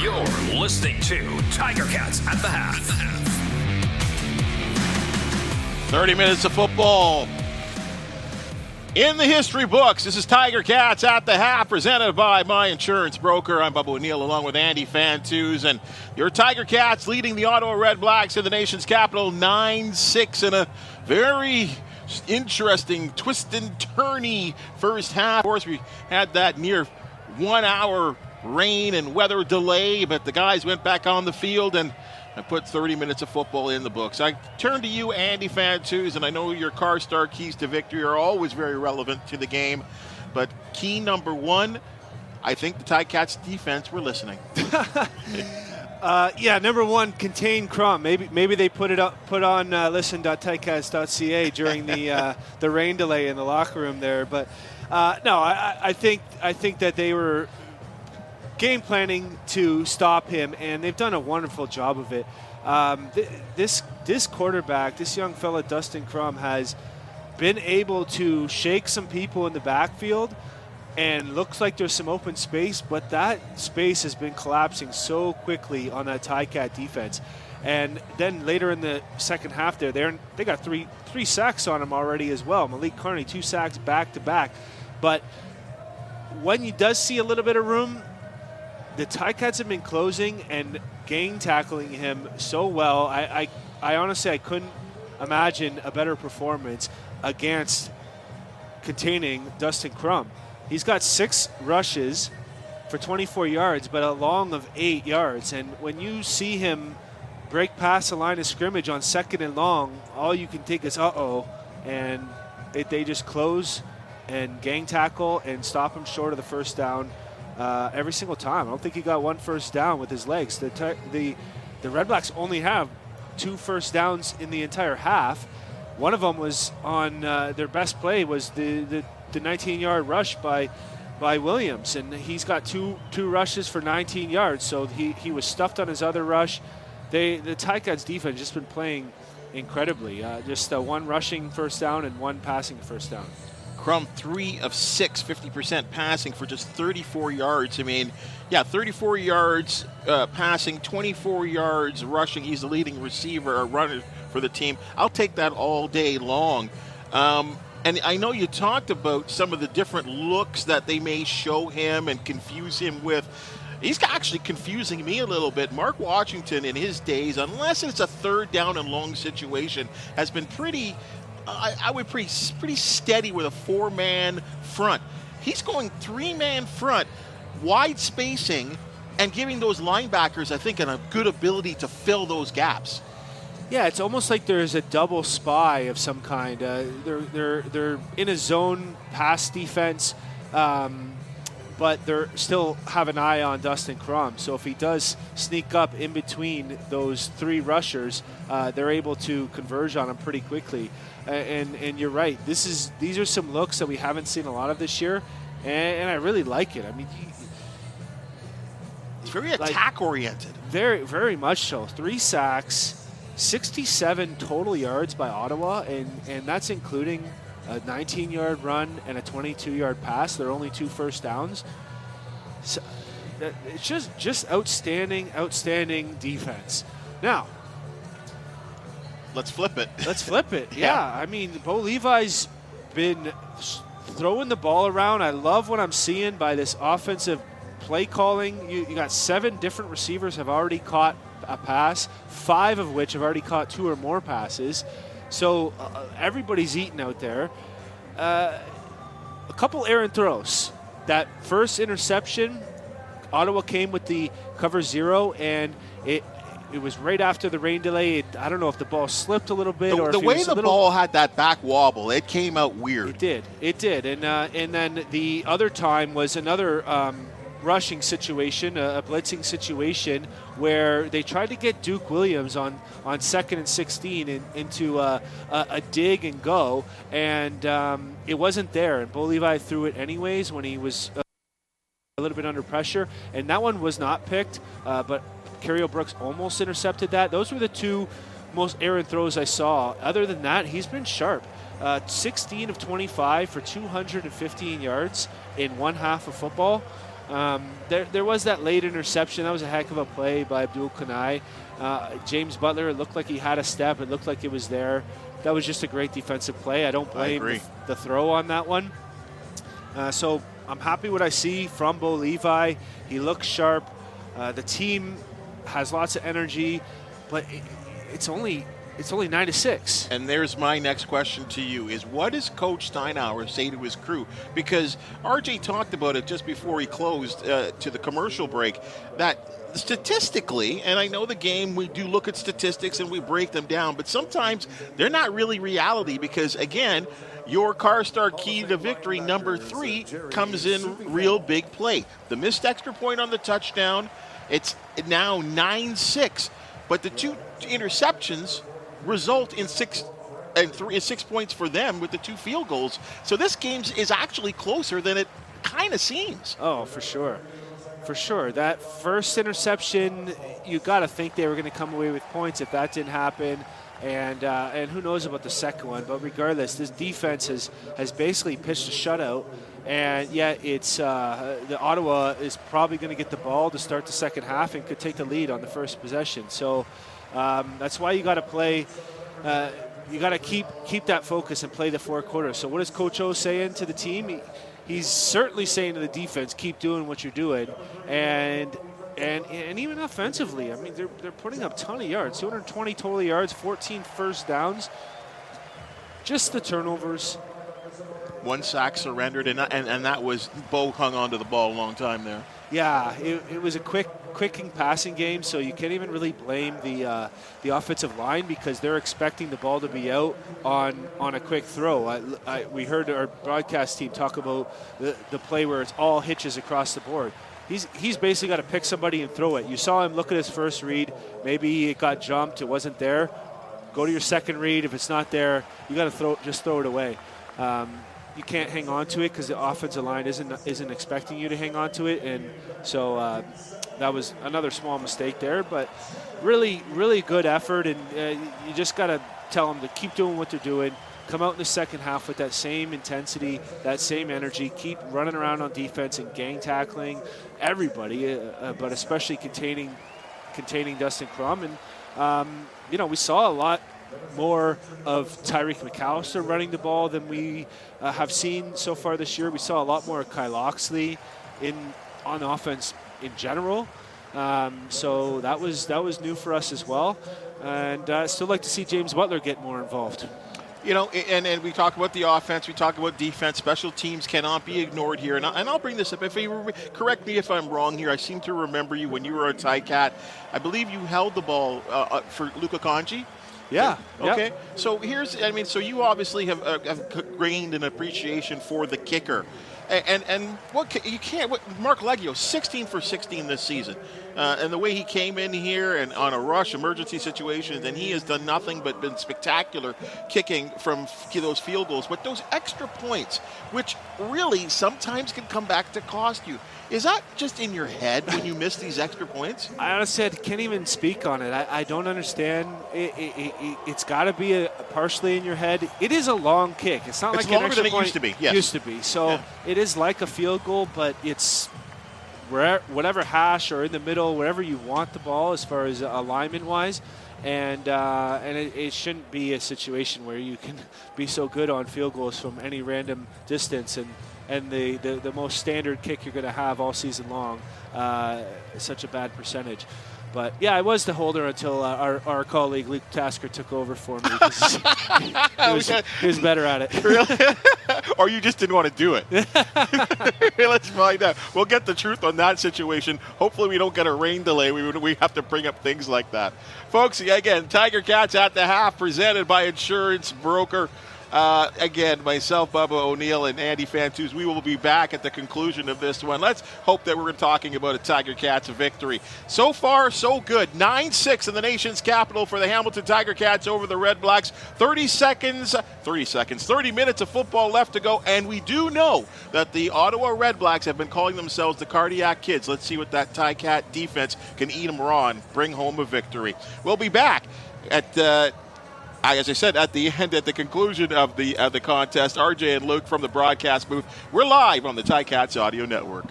You're listening to Tiger Cats at the Half. 30 minutes of football in the history books. This is Tiger Cats at the Half, presented by my insurance broker. I'm Bubba O'Neil, along with Andy Fantuz, and your Tiger Cats leading the Ottawa Redblacks in the nation's capital 9-6 in a very interesting, twist and turny first half. Of course, we had that near 1 hour rain and weather delay, but the guys went back on the field and I put 30 minutes of football in the books. I turn to you, Andy Fantuz, and I know your car star keys to victory are always very relevant to the game, but key number one, I think the Ticats defense were listening. Number one, contain Crum. Maybe they put on listen.ticats.ca during the rain delay in the locker room there, but I think that they were game planning to stop him, and they've done a wonderful job of it. This quarterback, this young fella, Dustin Crum, has been able to shake some people in the backfield, and looks like there's some open space, but that space has been collapsing so quickly on that Ticat defense. And then later in the second half there, they got three sacks on him already as well. Malik Carney, 2 sacks back-to-back. But when you does see a little bit of room, the Ticats have been closing and gang tackling him so well. I honestly, I couldn't imagine a better performance against containing Dustin Crum. He's got 6 rushes for 24 yards, but a long of 8 yards. And when you see him break past the line of scrimmage on 2nd and long, all you can think is, uh-oh. And they just close and gang tackle and stop him short of the first down every single time. I don't think he got 1 first down with his legs. The Redblacks only have 2 first downs in the entire half. One of them was on their best play was the 19-yard rush by Williams, and he's got two rushes for 19 yards. So he was stuffed on his other rush. The Ticats defense just been playing incredibly. Just 1 rushing first down and 1 passing first down. Crum 3 of 6, 50% passing for just 34 yards. I mean, 34 yards passing, 24 yards rushing. He's the leading receiver or runner for the team. I'll take that all day long. And I know you talked about some of the different looks that they may show him and confuse him with. He's actually confusing me a little bit. Mark Washington in his days, unless it's a 3rd down and long situation, has been pretty steady with a 4-man front. He's going 3-man front, wide spacing, and giving those linebackers, I think, a good ability to fill those gaps. Yeah, it's almost like there's a double spy of some kind. They're in a zone pass defense, but they still have an eye on Dustin Crum. So if he does sneak up in between those 3 rushers, they're able to converge on him pretty quickly. And you're right. These are some looks that we haven't seen a lot of this year, and I really like it. I mean, it's very attack-oriented. Very, very much so. 3 sacks. 67 total yards by Ottawa, and that's including a 19-yard run and a 22-yard pass. There are only 2 first downs. So it's just outstanding defense. Now, let's flip it. Yeah. I mean, Bo Levi's been throwing the ball around. I love what I'm seeing by this offensive play calling. You got 7 different receivers have already caught a pass, 5 of which have already caught 2 or more passes. So everybody's eating out there. A couple errant throws. That first interception, Ottawa came with the cover 0, and it was right after the rain delay. I don't know if the ball slipped a little bit, or the if way the ball had that back wobble, it came out weird. It did, and then the other time was another rushing situation, a blitzing situation, where they tried to get Duke Williams on 2nd and 16 into a dig and go, and it wasn't there. And Bo Levi threw it anyways when he was a little bit under pressure, and that one was not picked, but Carriel Brooks almost intercepted that. Those were the 2 most errant throws I saw. Other than that, he's been sharp. 16 of 25 for 215 yards in 1 half of football. There was that late interception. That was a heck of a play by Abdul Kanai. James Butler, it looked like he had a step. It looked like it was there. That was just a great defensive play. I don't blame the throw on that one. So I'm happy what I see from Bo Levi. He looks sharp. The team has lots of energy, but it's only 9-6. And there's my next question to you is what does Coach Steinauer say to his crew? Because RJ talked about it just before he closed to the commercial break, that statistically, and I know the game, we do look at statistics and we break them down, but sometimes they're not really reality because, again, your CarStar key to victory, number 3, comes in real big play. The missed extra point on the touchdown, it's now 9-6, but the 2 interceptions result in 6 points for them with the 2 field goals. So this game is actually closer than it kind of seems. Oh, for sure. For sure. That first interception, you got to think they were going to come away with points if that didn't happen. And who knows about the second one. But regardless, this defense has basically pitched a shutout. And yet it's the Ottawa is probably going to get the ball to start the second half and could take the lead on the first possession. So that's why you got to play. You got to keep that focus and play the 4 quarters. So what is Coach O saying to the team? He's certainly saying to the defense, keep doing what you're doing, and even offensively. I mean, they're putting up a ton of yards, 220 total yards, 14 first downs. Just the turnovers. 1 sack surrendered, and that was Bo hung onto the ball a long time there. Yeah, it was a quicking passing game, so you can't even really blame the offensive line because they're expecting the ball to be out on a quick throw. We heard our broadcast team talk about the play where it's all hitches across the board. He's basically got to pick somebody and throw it. You saw him look at his first read. Maybe it got jumped. It wasn't there. Go to your second read. If it's not there, you got to just throw it away. You can't hang on to it because the offensive line isn't expecting you to hang on to it, and so that was another small mistake there. But really, really good effort, and you just got to tell them to keep doing what they're doing. Come out in the second half with that same intensity, that same energy. Keep running around on defense and gang tackling everybody, but especially containing Dustin Crum. And we saw a lot more of Tyreek McAllister running the ball than we have seen so far this year. We saw a lot more of Kyle Loxley on offense in general. So that was new for us as well. And I still like to see James Butler get more involved. And we talk about the offense, we talk about defense. Special teams cannot be ignored here. And I'll bring this up. If you correct me if I'm wrong here, I seem to remember you when you were a Ticat. I believe you held the ball for Luka Kanji. Yeah. Okay. Yep. So so you obviously have gained an appreciation for the kicker. And Mark Leggio, 16 for 16 this season. And the way he came in here and on a rush emergency situations, and he has done nothing but been spectacular kicking from those field goals. But those extra points, which really sometimes can come back to cost you, is that just in your head when you miss these extra points? I honestly can't even speak on it. I don't understand. It's got to be partially in your head. It is a long kick. It's not like an extra point. Used to be. Yes. Used to be. So It is like a field goal, but it's whatever hash or in the middle, wherever you want the ball as far as alignment-wise. And it shouldn't be a situation where you can be so good on field goals from any random distance and the most standard kick you're going to have all season long, such a bad percentage. But, yeah, I was the holder until our colleague Luke Tasker took over for me. He was better at it. Really? Or you just didn't want to do it? Let's find out. We'll get the truth on that situation. Hopefully we don't get a rain delay. We have to bring up things like that. Folks, again, Tiger Cats at the half presented by Insurance Broker. Again, myself, Bubba O'Neil, and Andy Fantuz, we will be back at the conclusion of this one. Let's hope that we're talking about a Tiger Cats victory. So far, so good. 9-6 in the nation's capital for the Hamilton Tiger Cats over the Red Blacks. 30 minutes of football left to go, and we do know that the Ottawa Redblacks have been calling themselves the Cardiac Kids. Let's see what that Ticat defense can eat them raw and bring home a victory. We'll be back at as I said, at the end, at the conclusion of the contest. RJ and Luke from the broadcast booth. We're live on the Ticats Audio Network.